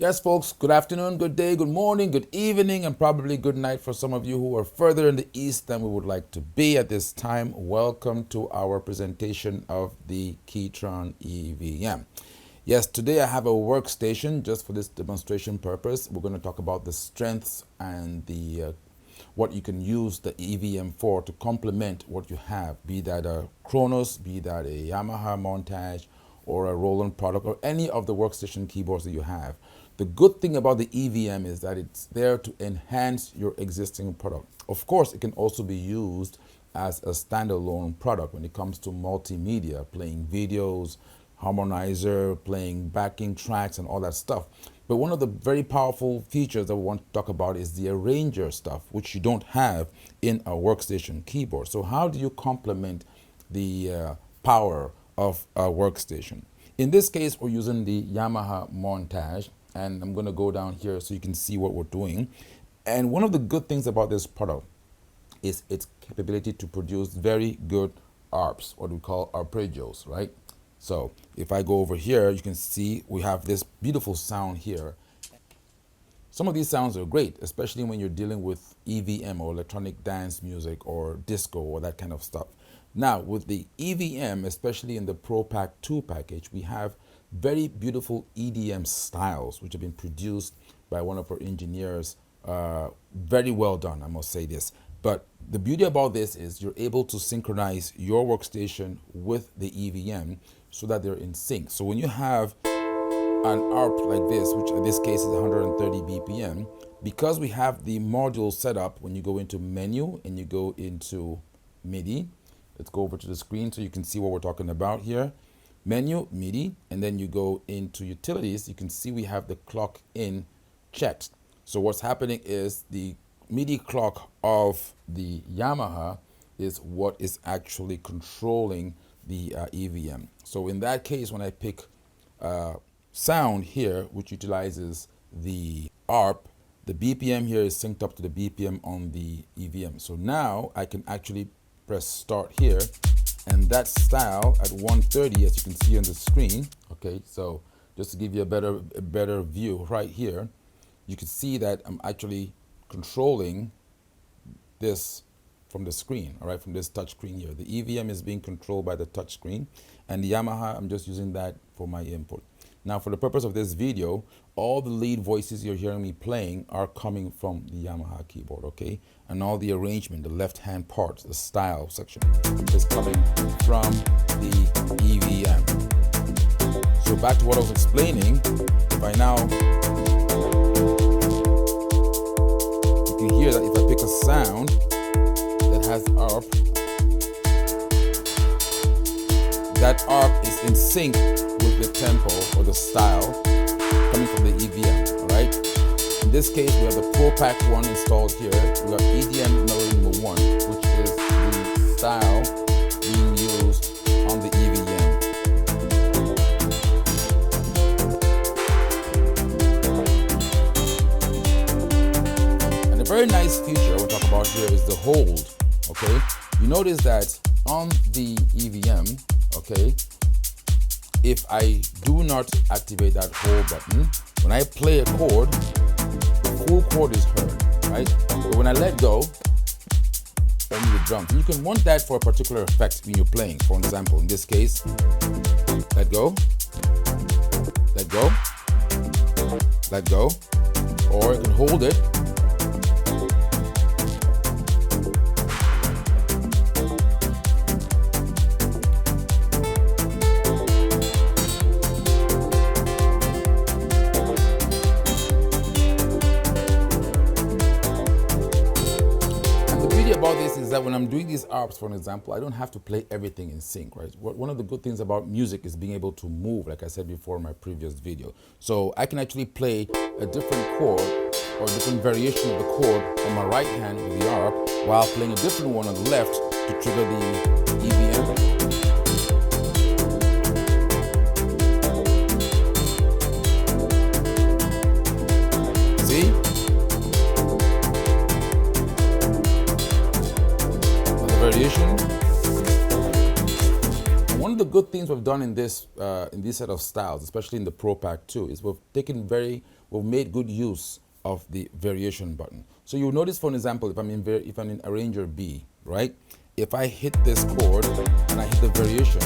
Yes, folks, good afternoon, good day, good morning, good evening, and probably good night for some of you who are further in the east than we would like to be at this time. Welcome to our presentation of the KETRON EVM. Yes, today I have a workstation just for this demonstration purpose. We're going to talk about the strengths and the what you can use the EVM for to complement what you have, be that a Kronos, be that a Yamaha Montage, or a Roland product, or any of the workstation keyboards that you have. The good thing about the EVM is that it's there to enhance your existing product. Of course, it can also be used as a standalone product when it comes to multimedia, playing videos, harmonizer, playing backing tracks, and all that stuff. But one of the very powerful features that we want to talk about is the arranger stuff, which you don't have in a workstation keyboard. So how do you complement the power of a workstation? In this case, we're using the Yamaha Montage, and I'm going to go down here so you can see what we're doing. And one of the good things about this product is its capability to produce very good ARPs, what we call arpeggios, right? So if I go over here, you can see we have this beautiful sound here. Some of these sounds are great, especially when you're dealing with EVM or electronic dance music or disco or that kind of stuff. Now, with the EVM, especially in the Pro Pack 2 package, we have very beautiful EDM styles, which have been produced by one of our engineers. Very well done, I must say this. But the beauty about this is you're able to synchronize your workstation with the EVM so that they're in sync. So when you have an ARP like this, which in this case is 130 BPM, because we have the module set up, when you go into menu and you go into MIDI, let's go over to the screen so you can see what we're talking about here. Menu, MIDI, and then you go into utilities, you can see we have the clock in checked. So what's happening is the MIDI clock of the Yamaha is what is actually controlling the EVM. So in that case, when I pick sound here, which utilizes the ARP, the BPM here is synced up to the BPM on the EVM. So now I can actually press start here, and that style at 130, as you can see on the screen. Okay, so just to give you a better view right here, you can see that I'm actually controlling this from the screen, all right, from this touch screen here. The EVM is being controlled by the touch screen, and the Yamaha, I'm just using that for my input. Now, for the purpose of this video, all the lead voices you're hearing me playing are coming from the Yamaha keyboard, okay? And all the arrangement, the left-hand part, the style section, is coming from the EVM. So back to what I was explaining, if I now, you can hear that if I pick a sound that has ARP, that ARP is in sync with the tempo or the style coming from the EVM, all right? In this case, we have the Pro Pack 1 installed here. We have EDM melody number 1, which is the style being used on the EVM. And a very nice feature we'll talk about here is the hold, okay? You notice that on the EVM, okay, if I do not activate that hold button, when I play a chord, the full chord is heard, right? But when I let go, only the drums. And you can want that for a particular effect when you're playing. For example, in this case, let go, let go, let go, or you can hold it. About this is that when I'm doing these ARPs, for example, I don't have to play everything in sync, right? One of the good things about music is being able to move, like I said before in my previous video. So I can actually play a different chord or a different variation of the chord on my right hand with the ARP while playing a different one on the left to trigger the EVM. See? Variation. One of the good things we've done in this set of styles, especially in the Pro Pack 2, is we've taken very we've made good use of the variation button. So you'll notice, for an example, if I'm in arranger B, right? If I hit this chord and I hit the variation,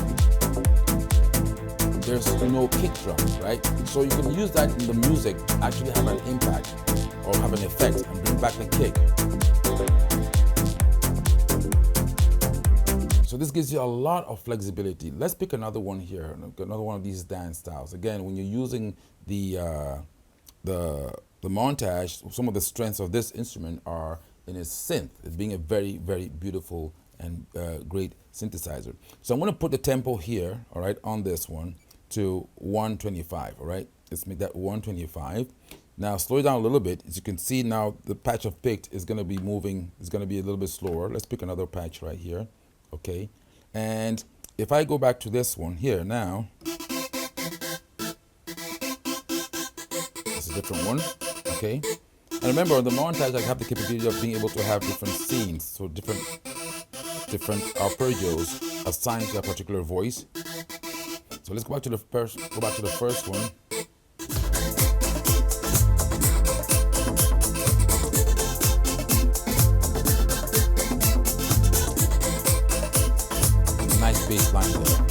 there's no kick drum, right? So you can use that in the music to actually have an impact or have an effect and bring back the kick. So this gives you a lot of flexibility. Let's pick another one here, another one of these dance styles. Again, when you're using the montage, some of the strengths of this instrument are in its synth, it being a very, very beautiful and great synthesizer. So I'm going to put the tempo here, all right, on this one to 125, all right? Let's make that 125. Now slow it down a little bit. As you can see now, the patch I've picked is going to be moving, it's going to be a little bit slower. Let's pick another patch right here. Okay, and if I go back to this one here now, it's a different one. Okay, and remember on the montage I have the capability of being able to have different scenes, so different arpeggios assigned to a particular voice. So let's go back to the first one. Bass line there.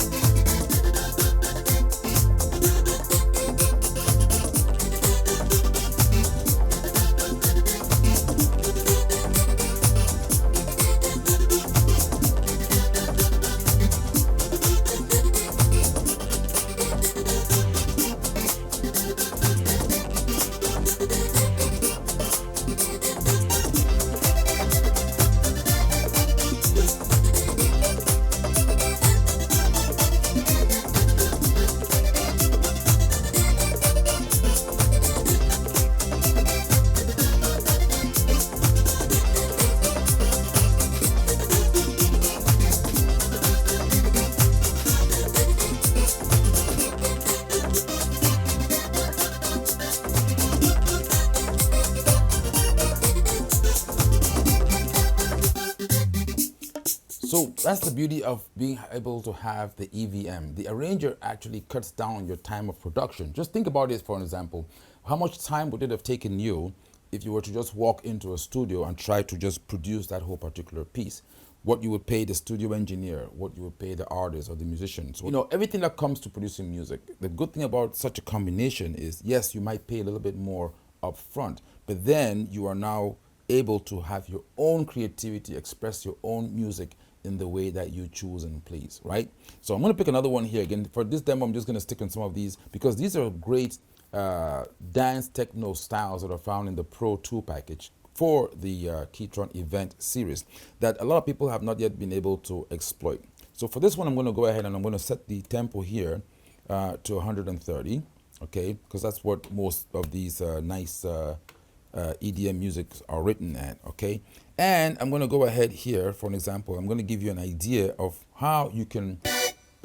So that's the beauty of being able to have the EVM. The arranger actually cuts down your time of production. Just think about it for an example. How much time would it have taken you if you were to just walk into a studio and try to just produce that whole particular piece? What you would pay the studio engineer, what you would pay the artist or the musicians. You know, everything that comes to producing music. The good thing about such a combination is, yes, you might pay a little bit more up front, but then you are now able to have your own creativity, express your own music in the way that you choose and please, right? So I'm going to pick another one here. Again, for this demo, I'm just going to stick on some of these because these are great dance techno styles that are found in the Pro 2 package for the KETRON Event series that a lot of people have not yet been able to exploit. So for this one, I'm going to go ahead and I'm going to set the tempo here to 130, okay? Because that's what most of these nice EDM music are written at, okay? And I'm going to go ahead here, for an example, I'm going to give you an idea of how you can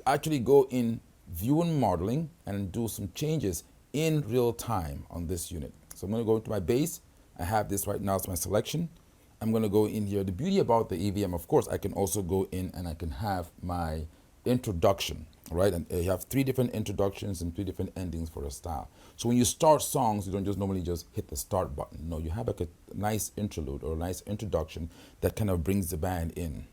actually go in view and modeling and do some changes in real time on this unit. So I'm going to go into my bass. I have this right now as my selection. I'm going to go in here. The beauty about the EVM, of course, I can also go in and I can have my introduction, right? And you have 3 different introductions and 3 different endings for a style. So when you start songs, you don't just normally just hit the start button. No, you have like a nice interlude or a nice introduction that kind of brings the band in.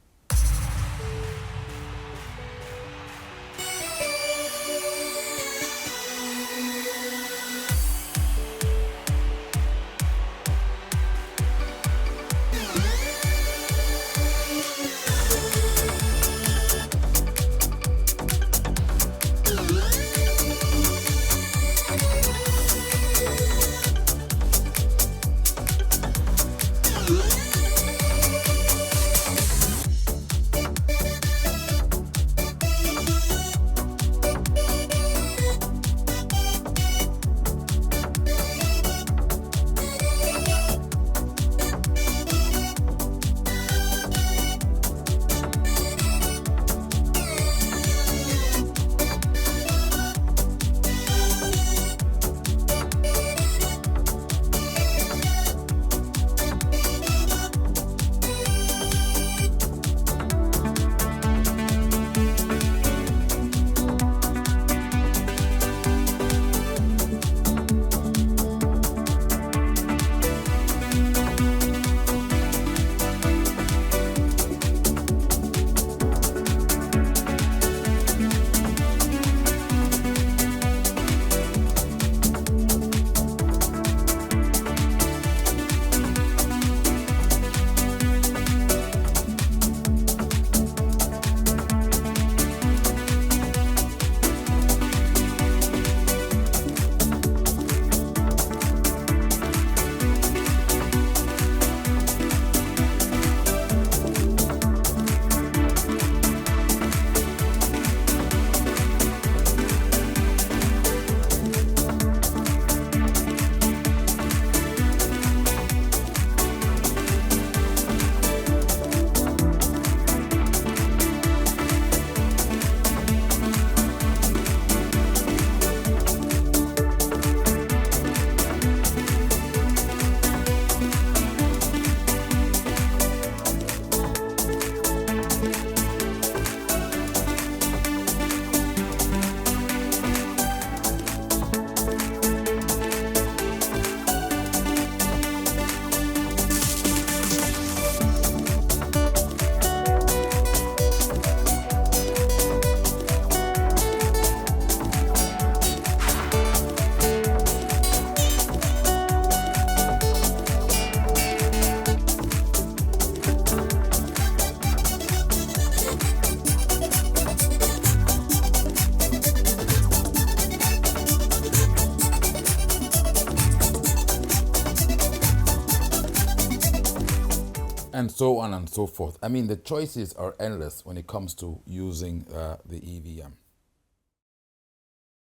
and so on and so forth. I mean, the choices are endless when it comes to using the EVM.